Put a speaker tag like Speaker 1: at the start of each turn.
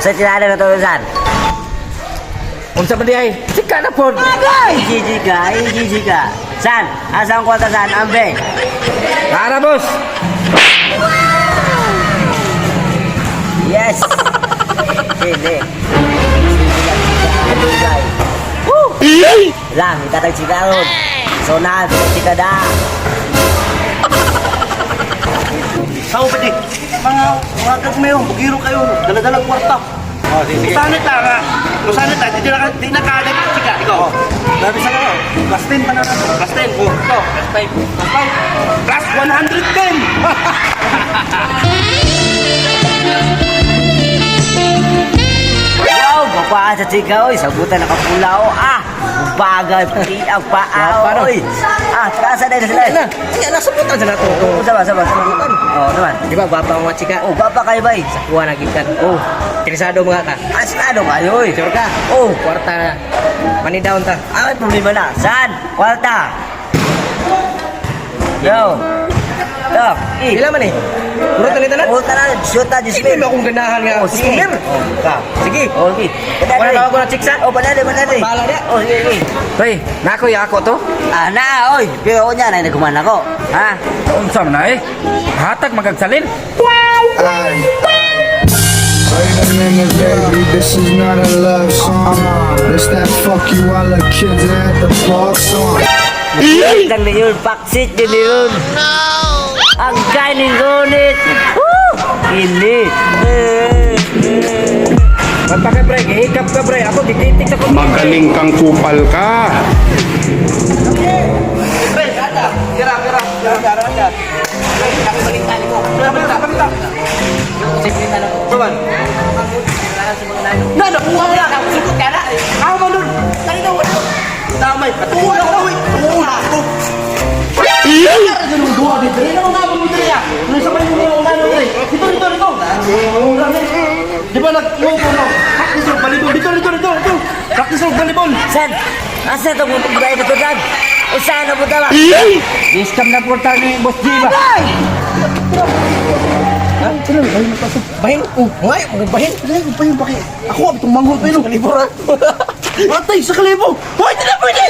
Speaker 1: Sa tinada na to, San.
Speaker 2: Unsa man di ay? Sika na po.
Speaker 1: Iji-jiga. San, asang kwarta, San? Ambe.
Speaker 2: Tara, boss.
Speaker 1: Yes. Hindi. Lang, itatag chika ron. So na, chika da.
Speaker 3: Sao pa di? Mga kagmayo, bugiro kayo, dala-dala kwarta.
Speaker 2: Oh, sige.
Speaker 3: Musanit ta, di na kada chika, ikaw. Dami sa kayo. Plus 10 pa na natin. Plus 10. Oh, ito. Plus 5. Plus 5. Plus 110.
Speaker 1: Wow, bapa sa chika, oy. Sabutan na kapula, oh. Bagay, pati ang paa, oy. Trasa na sila.
Speaker 2: Iya, nasubutan sa nato.
Speaker 1: Sama. Oh, naman.
Speaker 2: Di ba, bapa mga chika?
Speaker 1: Oh, bapa kayo ba,
Speaker 2: Sa kuha na gikan. Oh, interesado mga ka.
Speaker 1: Asinado kayo, oy.
Speaker 2: Sure ka?
Speaker 1: Oh,
Speaker 2: Kwarta na. Money down ta.
Speaker 1: may problema na. San? Kwarta. Yo.
Speaker 2: Pila man eh? Puro talita na?
Speaker 1: Puta na, shoot na,
Speaker 2: Sige
Speaker 1: display.
Speaker 2: mo akong ganahan nga.
Speaker 1: Oh, sige.
Speaker 2: Customer. Sige.
Speaker 1: Okay.
Speaker 2: Wala tawag ko na chicks, ha?
Speaker 1: Oh, banade.
Speaker 2: Bahala niya.
Speaker 1: Oh, sige.
Speaker 2: Hoy, nako ya ako to.
Speaker 1: Na, oy. Pero niya na nagkuman ako. Ha?
Speaker 2: Unsam na eh. Hatag magagsalin.
Speaker 4: Wait a minute, baby, this is not a love song. It's that fuck you all the kids at the park song.
Speaker 1: Lang na yun, paksit yun yun. Ang kainin ngunit. Init.
Speaker 2: Basta ka pre, hikap ka pre. Ako dititik ako.
Speaker 5: Magaling kang kupal ka.
Speaker 3: Pre, ada. Kira. Ako balikan ko. Balita. Tuan. Na, nakuha mo na. Sukot ka na. Ako ba nun? Kanina wala. Damay. Tuwa ako. Tuwa ako. Dua dito. Ino nga mo dito ya. Ano sa paling mo nga no pre? Dito. Di ba nag-upo no? Practice ng volleyball. Dito. Practice ng volleyball.
Speaker 1: San? Asa ito mo pagbahay na ito, San? O saan na punta ba?
Speaker 2: Discam na portal ni Boss G ba? Ha? Sino? Bahin na pasok. Bahin? Oh, ngay, magbahin.
Speaker 3: Bahin. Ako, itong manghot pa yun.
Speaker 2: Kalibura.
Speaker 3: Matay sa kalibo. Hoy, hindi na pwede!